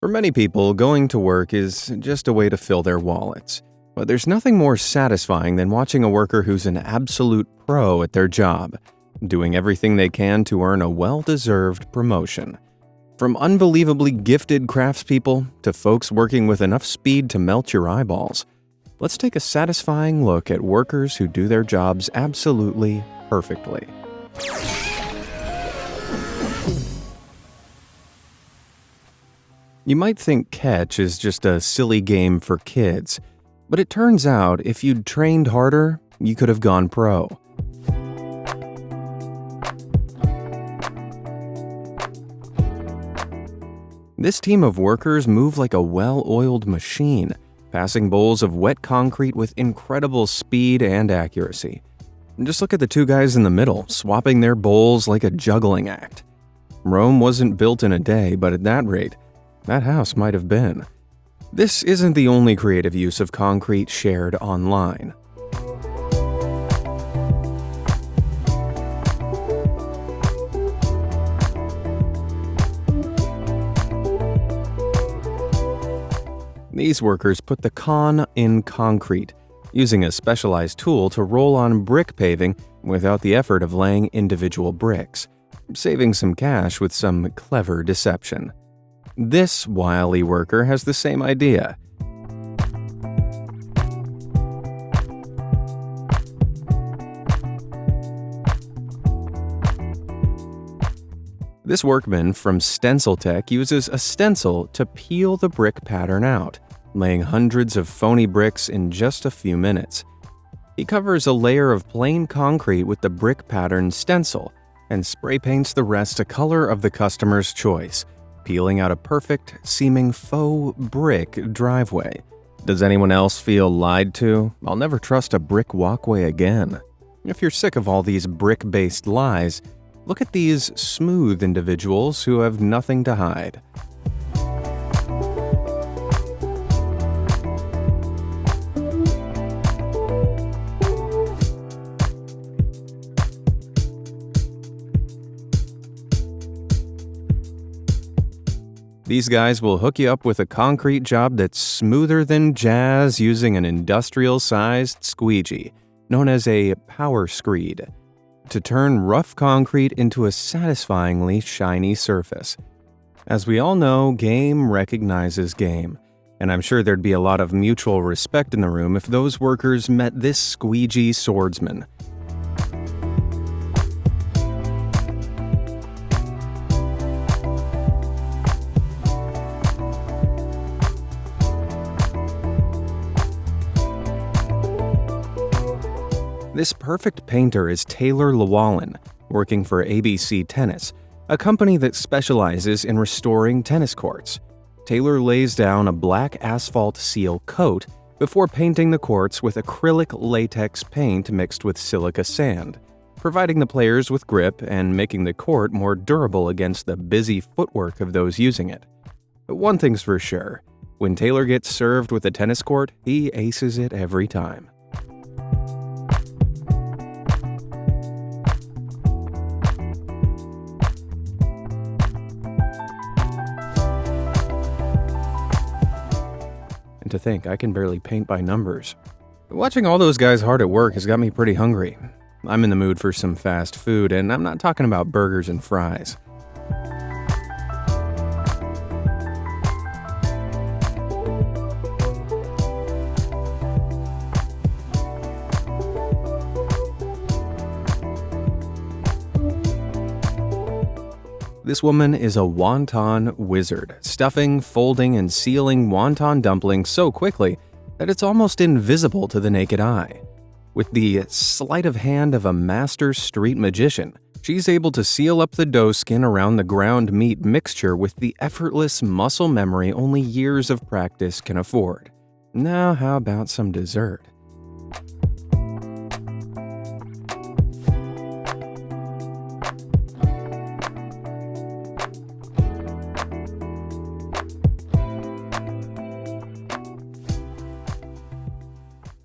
For many people, going to work is just a way to fill their wallets. But there's nothing more satisfying than watching a worker who's an absolute pro at their job, doing everything they can to earn a well-deserved promotion. From unbelievably gifted craftspeople to folks working with enough speed to melt your eyeballs, let's take a satisfying look at workers who do their jobs absolutely perfectly. You might think catch is just a silly game for kids, but it turns out if you'd trained harder, you could have gone pro. This team of workers move like a well-oiled machine, passing bowls of wet concrete with incredible speed and accuracy. Just look at the two guys in the middle, swapping their bowls like a juggling act. Rome wasn't built in a day, but at that rate, that house might have been. This isn't the only creative use of concrete shared online. These workers put the con in concrete, using a specialized tool to roll on brick paving without the effort of laying individual bricks, saving some cash with some clever deception. This wily worker has the same idea. This workman from Stencil Tech uses a stencil to peel the brick pattern out, laying hundreds of phony bricks in just a few minutes. He covers a layer of plain concrete with the brick pattern stencil and spray paints the rest a color of the customer's choice, peeling out a perfect-seeming faux brick driveway. Does anyone else feel lied to? I'll never trust a brick walkway again. If you're sick of all these brick-based lies, look at these smooth individuals who have nothing to hide. These guys will hook you up with a concrete job that's smoother than jazz using an industrial-sized squeegee, known as a power screed, to turn rough concrete into a satisfyingly shiny surface. As we all know, game recognizes game, and I'm sure there'd be a lot of mutual respect in the room if those workers met this squeegee swordsman. This perfect painter is Taylor Llewellyn, working for ABC Tennis, a company that specializes in restoring tennis courts. Taylor lays down a black asphalt seal coat before painting the courts with acrylic latex paint mixed with silica sand, providing the players with grip and making the court more durable against the busy footwork of those using it. But one thing's for sure, when Taylor gets served with a tennis court, he aces it every time. To think I can barely paint by numbers. Watching all those guys hard at work has got me pretty hungry. I'm in the mood for some fast food, and I'm not talking about burgers and fries. This woman is a wonton wizard, stuffing, folding, and sealing wonton dumplings so quickly that it's almost invisible to the naked eye. With the sleight of hand of a master street magician, she's able to seal up the dough skin around the ground meat mixture with the effortless muscle memory only years of practice can afford. Now, how about some dessert?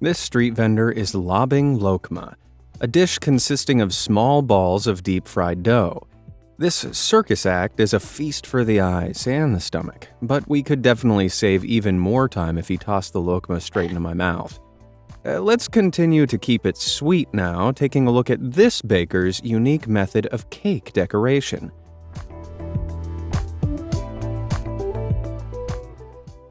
This street vendor is lobbing lokma, a dish consisting of small balls of deep-fried dough. This circus act is a feast for the eyes and the stomach, but we could definitely save even more time if he tossed the lokma straight into my mouth. Let's continue to keep it sweet now, taking a look at this baker's unique method of cake decoration.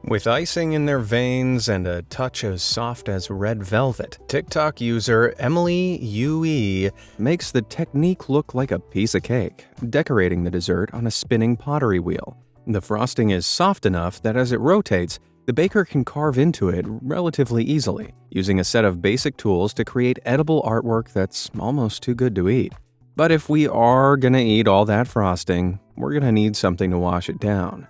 With icing in their veins and a touch as soft as red velvet, TikTok user Emily UE makes the technique look like a piece of cake, decorating the dessert on a spinning pottery wheel. The frosting is soft enough that as it rotates, the baker can carve into it relatively easily, using a set of basic tools to create edible artwork that's almost too good to eat. But if we are gonna eat all that frosting, we're gonna need something to wash it down.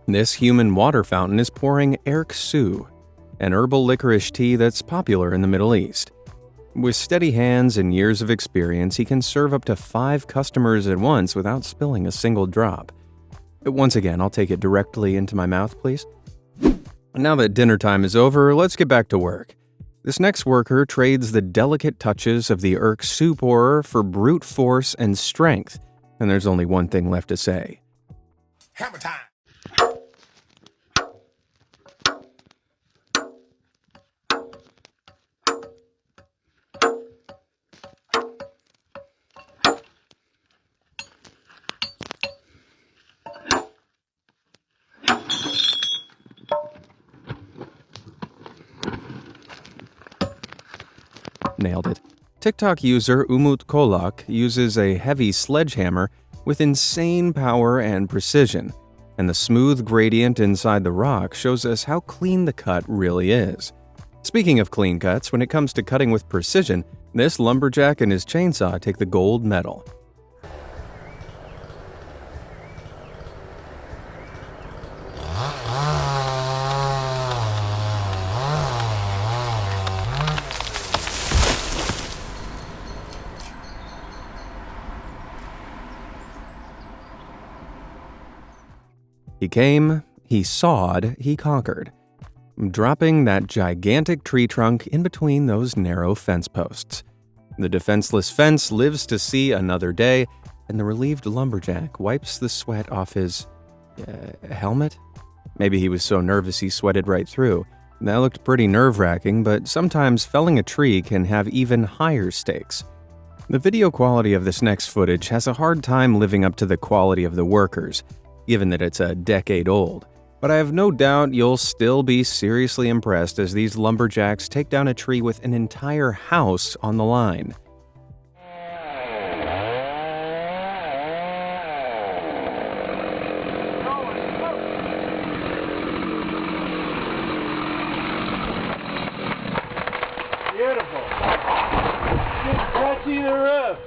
This human water fountain is pouring Erk Su, an herbal licorice tea that's popular in the Middle East. With steady hands and years of experience, he can serve up to 5 customers at once without spilling a single drop. Once again, I'll take it directly into my mouth, please. Now that dinner time is over, let's get back to work. This next worker trades the delicate touches of the Erk Su pourer for brute force and strength, and there's only one thing left to say. Hammer time! Nailed it. TikTok user Umut Kolak uses a heavy sledgehammer with insane power and precision, and the smooth gradient inside the rock shows us how clean the cut really is. Speaking of clean cuts, when it comes to cutting with precision, this lumberjack and his chainsaw take the gold medal. He came, he sawed, he conquered, dropping that gigantic tree trunk in between those narrow fence posts. The defenseless fence lives to see another day, and the relieved lumberjack wipes the sweat off his helmet? Maybe he was so nervous he sweated right through. That looked pretty nerve-wracking, but sometimes felling a tree can have even higher stakes. The video quality of this next footage has a hard time living up to the quality of the workers, given that it's a decade old. But I have no doubt you'll still be seriously impressed as these lumberjacks take down a tree with an entire house on the line. Beautiful. Just touching the roof.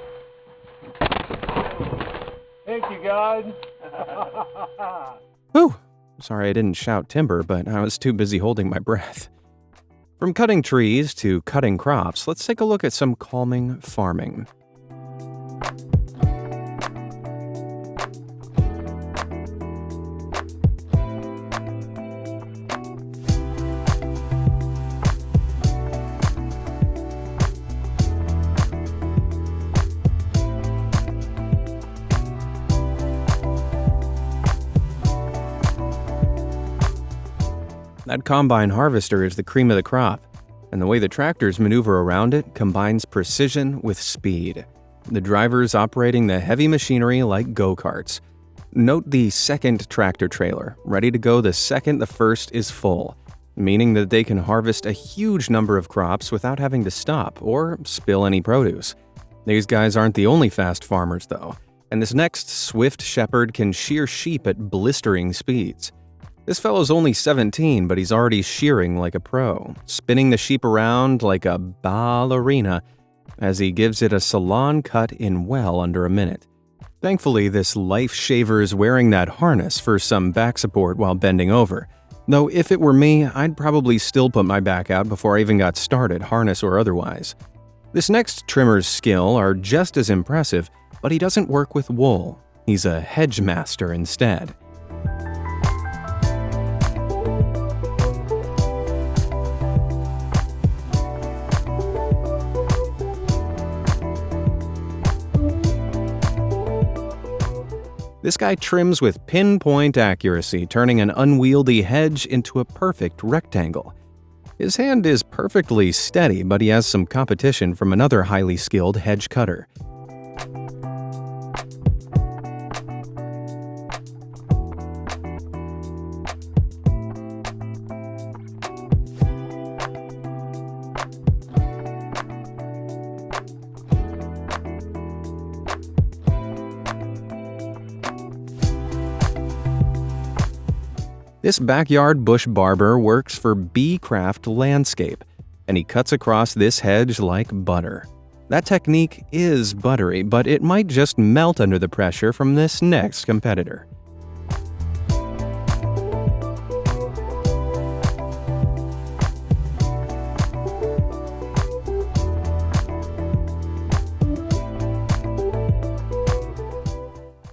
Thank you, God. Whew! Sorry I didn't shout timber, but I was too busy holding my breath. From cutting trees to cutting crops, let's take a look at some calming farming. That combine harvester is the cream of the crop, and the way the tractors maneuver around it combines precision with speed. The drivers operating the heavy machinery like go-karts. Note the second tractor trailer, ready to go the second the first is full, meaning that they can harvest a huge number of crops without having to stop or spill any produce. These guys aren't the only fast farmers though, and this next swift shepherd can shear sheep at blistering speeds. This fellow's only 17, but he's already shearing like a pro, spinning the sheep around like a ballerina as he gives it a salon cut in well under a minute. Thankfully, this life shaver is wearing that harness for some back support while bending over. Though if it were me, I'd probably still put my back out before I even got started, harness or otherwise. This next trimmer's skill are just as impressive, but he doesn't work with wool. He's a hedge master instead. This guy trims with pinpoint accuracy, turning an unwieldy hedge into a perfect rectangle. His hand is perfectly steady, but he has some competition from another highly skilled hedge cutter. This backyard bush barber works for Bee-Craft Landscape, and he cuts across this hedge like butter. That technique is buttery, but it might just melt under the pressure from this next competitor.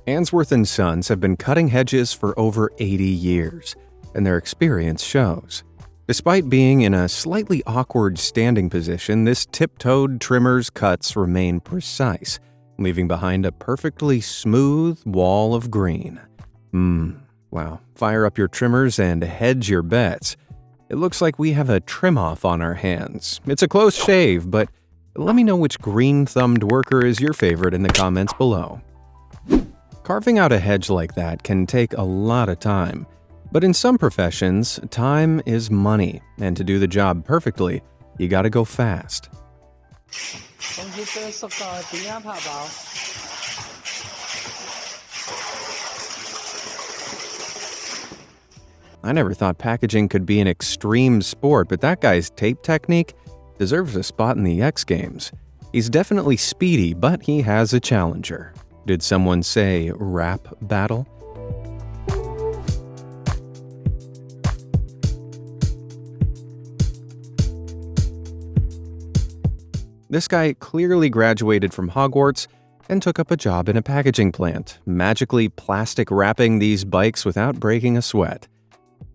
Answorth & Sons have been cutting hedges for over 80 years, and their experience shows. Despite being in a slightly awkward standing position, this tiptoed trimmer's cuts remain precise, leaving behind a perfectly smooth wall of green. Wow. Fire up your trimmers and hedge your bets. It looks like we have a trim-off on our hands. It's a close shave, but let me know which green-thumbed worker is your favorite in the comments below. Carving out a hedge like that can take a lot of time, but in some professions, time is money, and to do the job perfectly, you gotta go fast. I never thought packaging could be an extreme sport, but that guy's tape technique deserves a spot in the X Games. He's definitely speedy, but he has a challenger. Did someone say rap battle? This guy clearly graduated from Hogwarts and took up a job in a packaging plant, magically plastic wrapping these bikes without breaking a sweat.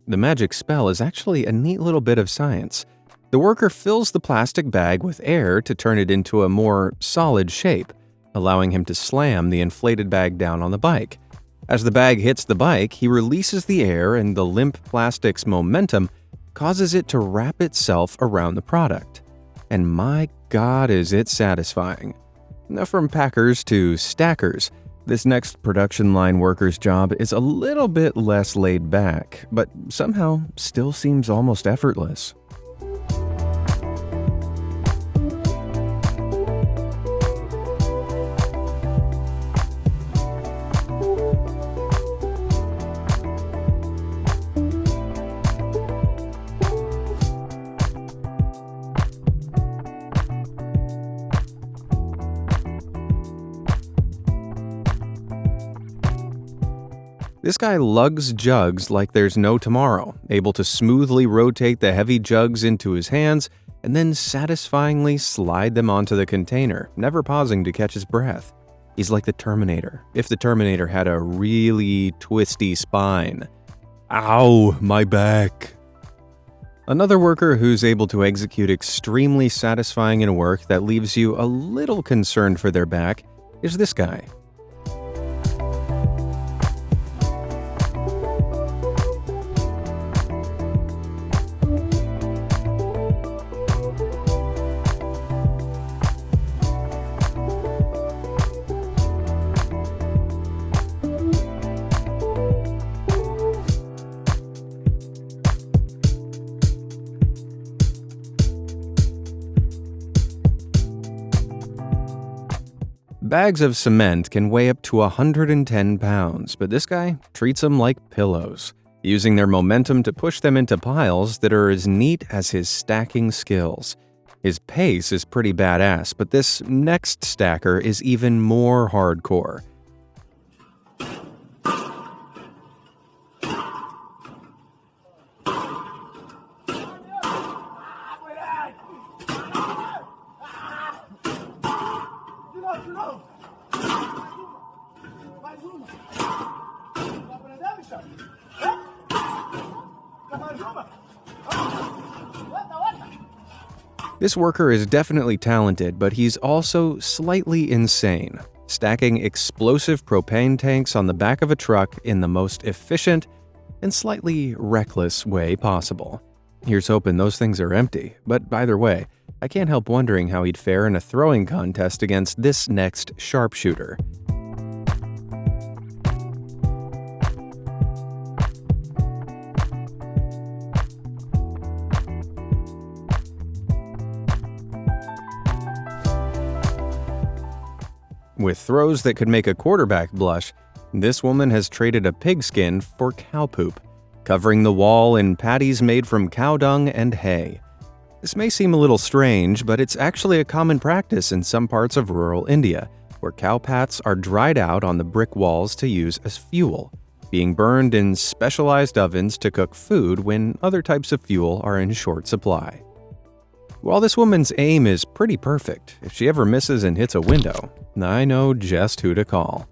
The magic spell is actually a neat little bit of science. The worker fills the plastic bag with air to turn it into a more solid shape, allowing him to slam the inflated bag down on the bike. As the bag hits the bike, he releases the air, and the limp plastic's momentum causes it to wrap itself around the product. And my God, is it satisfying. Now, from packers to stackers, this next production line worker's job is a little bit less laid back, but somehow still seems almost effortless. This guy lugs jugs like there's no tomorrow, able to smoothly rotate the heavy jugs into his hands and then satisfyingly slide them onto the container, never pausing to catch his breath. He's like the Terminator, if the Terminator had a really twisty spine. Ow, my back. Another worker who's able to execute extremely satisfying work that leaves you a little concerned for their back is this guy. Bags of cement can weigh up to 110 pounds, but this guy treats them like pillows, using their momentum to push them into piles that are as neat as his stacking skills. His pace is pretty badass, but this next stacker is even more hardcore. This worker is definitely talented, but he's also slightly insane, stacking explosive propane tanks on the back of a truck in the most efficient and slightly reckless way possible. Here's hoping those things are empty, but either way, I can't help wondering how he'd fare in a throwing contest against this next sharpshooter. With throws that could make a quarterback blush, this woman has traded a pigskin for cow poop, covering the wall in patties made from cow dung and hay. This may seem a little strange, but it's actually a common practice in some parts of rural India, where cow pats are dried out on the brick walls to use as fuel, being burned in specialized ovens to cook food when other types of fuel are in short supply. While this woman's aim is pretty perfect, if she ever misses and hits a window, I know just who to call.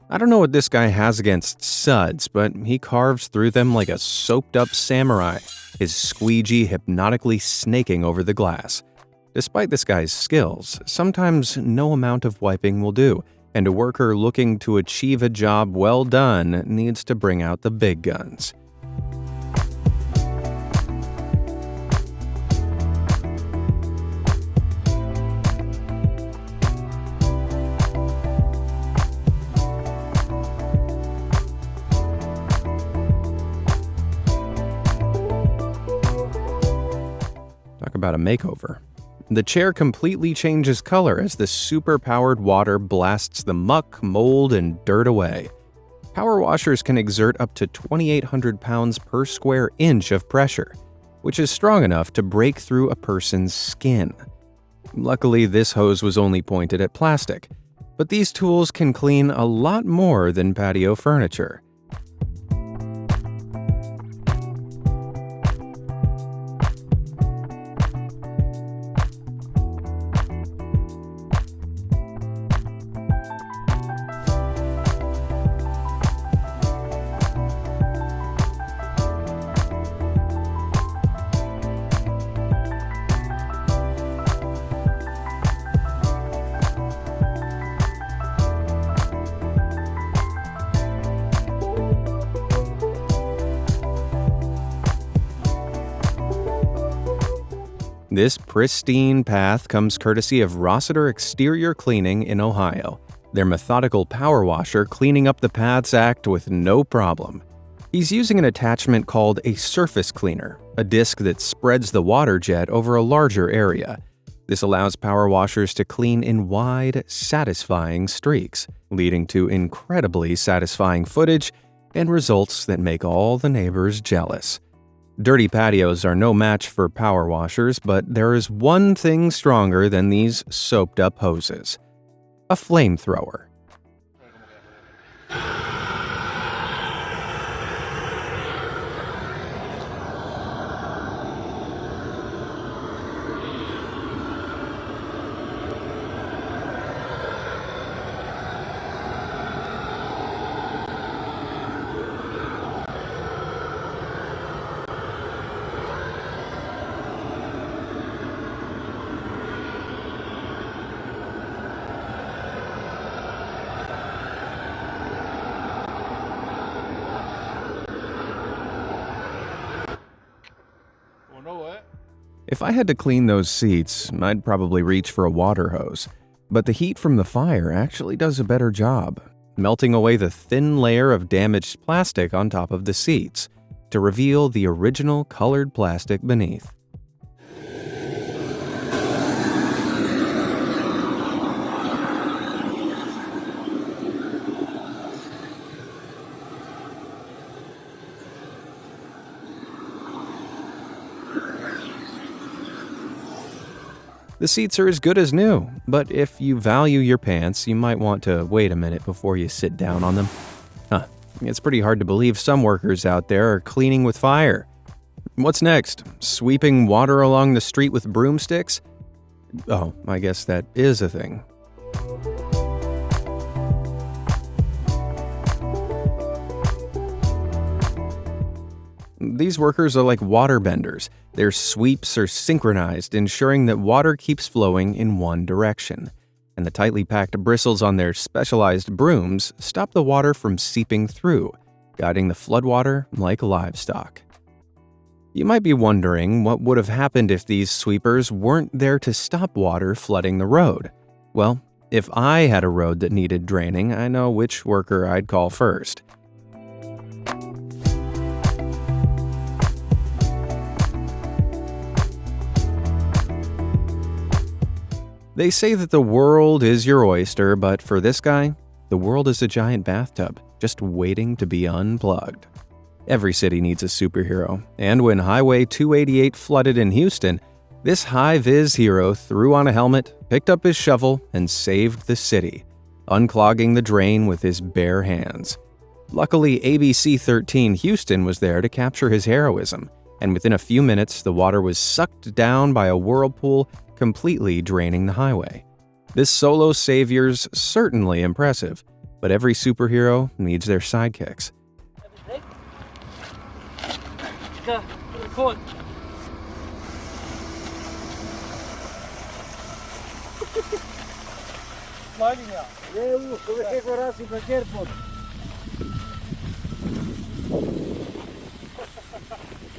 I don't know what this guy has against suds, but he carves through them like a soaped-up samurai, his squeegee hypnotically snaking over the glass. Despite this guy's skills, sometimes no amount of wiping will do, and a worker looking to achieve a job well done needs to bring out the big guns. Talk about a makeover. The chair completely changes color as the super-powered water blasts the muck, mold, and dirt away. Power washers can exert up to 2,800 pounds per square inch of pressure, which is strong enough to break through a person's skin. Luckily, this hose was only pointed at plastic, but these tools can clean a lot more than patio furniture. This pristine path comes courtesy of Rossiter Exterior Cleaning in Ohio. Their methodical power washer cleaning up the paths act with no problem. He's using an attachment called a surface cleaner, a disc that spreads the water jet over a larger area. This allows power washers to clean in wide, satisfying streaks, leading to incredibly satisfying footage and results that make all the neighbors jealous. Dirty patios are no match for power washers, but there is one thing stronger than these soaped-up hoses: a flamethrower. If I had to clean those seats, I'd probably reach for a water hose. But the heat from the fire actually does a better job, melting away the thin layer of damaged plastic on top of the seats to reveal the original colored plastic beneath. The seats are as good as new, but if you value your pants, you might want to wait a minute before you sit down on them. It's pretty hard to believe some workers out there are cleaning with fire. What's next? Sweeping water along the street with broomsticks? Oh, I guess that is a thing. These workers are like water benders. Their sweeps are synchronized, ensuring that water keeps flowing in one direction. And the tightly packed bristles on their specialized brooms stop the water from seeping through, guiding the floodwater like livestock. You might be wondering what would have happened if these sweepers weren't there to stop water flooding the road. Well, if I had a road that needed draining, I know which worker I'd call first. They say that the world is your oyster, but for this guy, the world is a giant bathtub, just waiting to be unplugged. Every city needs a superhero, and when Highway 288 flooded in Houston, this high-vis hero threw on a helmet, picked up his shovel, and saved the city, unclogging the drain with his bare hands. Luckily, ABC 13 Houston was there to capture his heroism, and within a few minutes, the water was sucked down by a whirlpool, completely draining the highway. This solo savior's certainly impressive, but every superhero needs their sidekicks.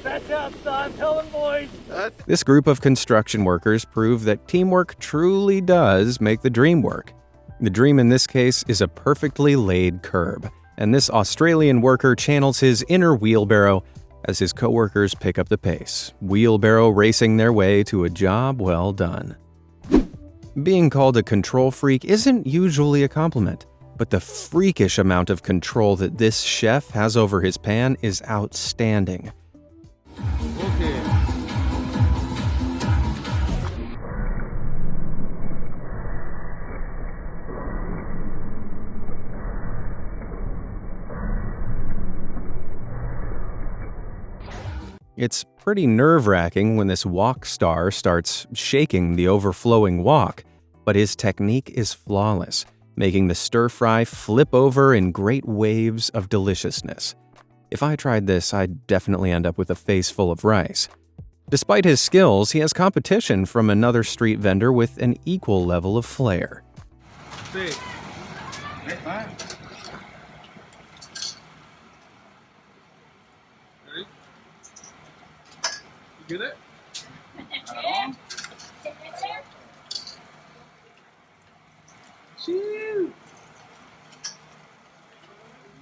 That's how I'm telling boys. This group of construction workers prove that teamwork truly does make the dream work. The dream in this case is a perfectly laid curb, and this Australian worker channels his inner wheelbarrow as his coworkers pick up the pace, wheelbarrow racing their way to a job well done. Being called a control freak isn't usually a compliment, but the freakish amount of control that this chef has over his pan is outstanding. It's pretty nerve-wracking when this wok star starts shaking the overflowing wok, but his technique is flawless, making the stir-fry flip over in great waves of deliciousness. If I tried this, I'd definitely end up with a face full of rice. Despite his skills, he has competition from another street vendor with an equal level of flair. Get it?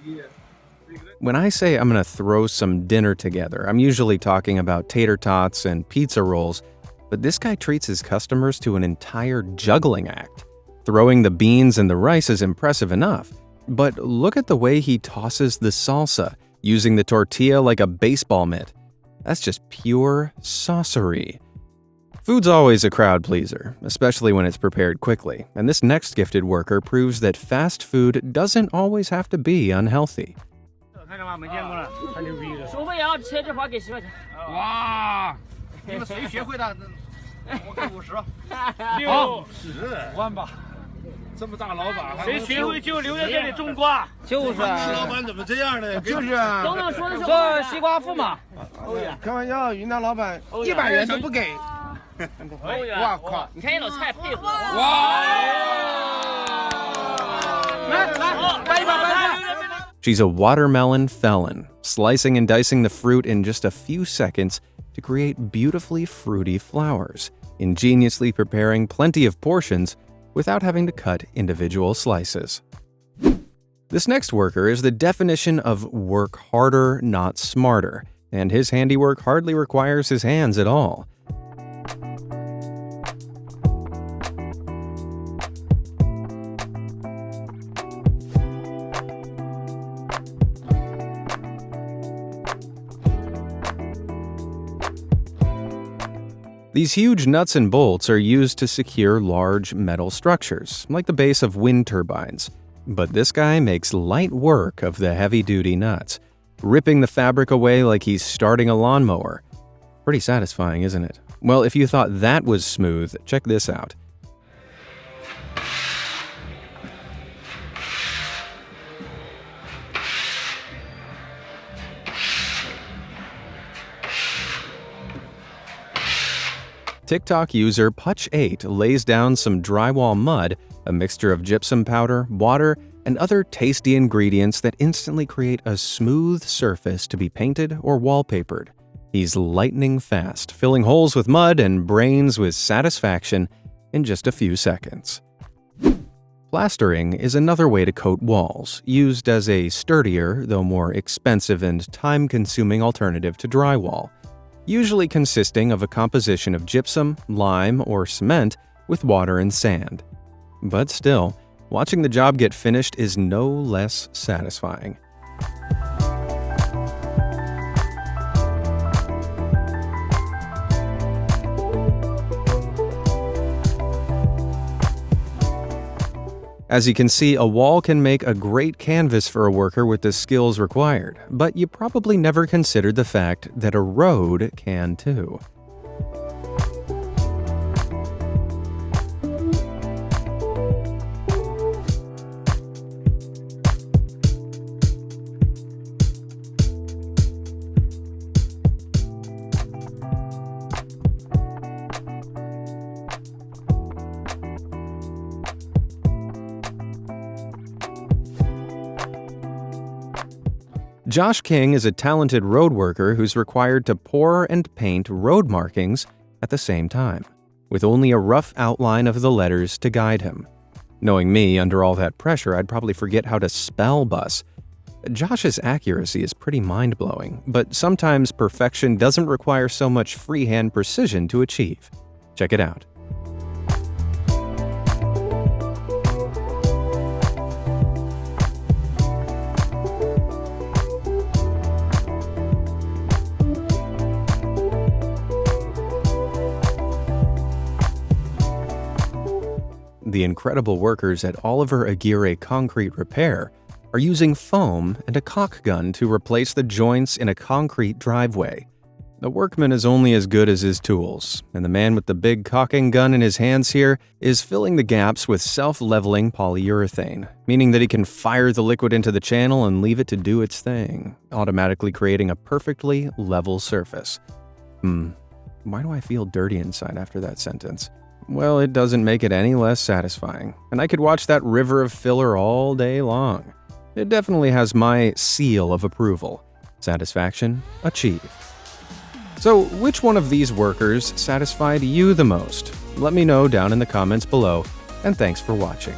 Yeah. When I say I'm going to throw some dinner together, I'm usually talking about tater tots and pizza rolls, but this guy treats his customers to an entire juggling act. Throwing the beans and the rice is impressive enough, but look at the way he tosses the salsa, using the tortilla like a baseball mitt. That's just pure saucery. Food's always a crowd pleaser, especially when it's prepared quickly, and this next gifted worker proves that fast food doesn't always have to be unhealthy. Wow. 你们谁学会的？我给50。50万吧。这么大老板，谁学会就留在这里种瓜。就是啊。老板怎么这样呢？就是啊。都能说的说西瓜富嘛。开玩笑，云南老板100元都不给。哇靠！你看这老菜配合。哇！来，掰一把，掰一把。 She's a watermelon felon, slicing and dicing the fruit in just a few seconds to create beautifully fruity flowers, ingeniously preparing plenty of portions without having to cut individual slices. This next worker is the definition of work harder, not smarter, and his handiwork hardly requires his hands at all. These huge nuts and bolts are used to secure large metal structures, like the base of wind turbines. But this guy makes light work of the heavy-duty nuts, ripping the fabric away like he's starting a lawnmower. Pretty satisfying, isn't it? Well, if you thought that was smooth, check this out. TikTok user Putch8 lays down some drywall mud, a mixture of gypsum powder, water, and other tasty ingredients that instantly create a smooth surface to be painted or wallpapered. He's lightning fast, filling holes with mud and brains with satisfaction in just a few seconds. Plastering is another way to coat walls, used as a sturdier, though more expensive and time-consuming alternative to drywall, usually consisting of a composition of gypsum, lime, or cement with water and sand. But still, watching the job get finished is no less satisfying. As you can see, a wall can make a great canvas for a worker with the skills required, but you probably never considered the fact that a road can too. Josh King is a talented road worker who's required to pour and paint road markings at the same time, with only a rough outline of the letters to guide him. Knowing me, under all that pressure, I'd probably forget how to spell bus. Josh's accuracy is pretty mind-blowing, but sometimes perfection doesn't require so much freehand precision to achieve. Check it out. The incredible workers at Oliver Aguirre Concrete Repair are using foam and a caulk gun to replace the joints in a concrete driveway. The workman is only as good as his tools, and the man with the big caulking gun in his hands here is filling the gaps with self-leveling polyurethane, meaning that he can fire the liquid into the channel and leave it to do its thing, automatically creating a perfectly level surface. Why do I feel dirty inside after that sentence? Well, it doesn't make it any less satisfying, and I could watch that river of filler all day long. It definitely has my seal of approval. Satisfaction achieved. So, which one of these workers satisfied you the most? Let me know down in the comments below, and thanks for watching.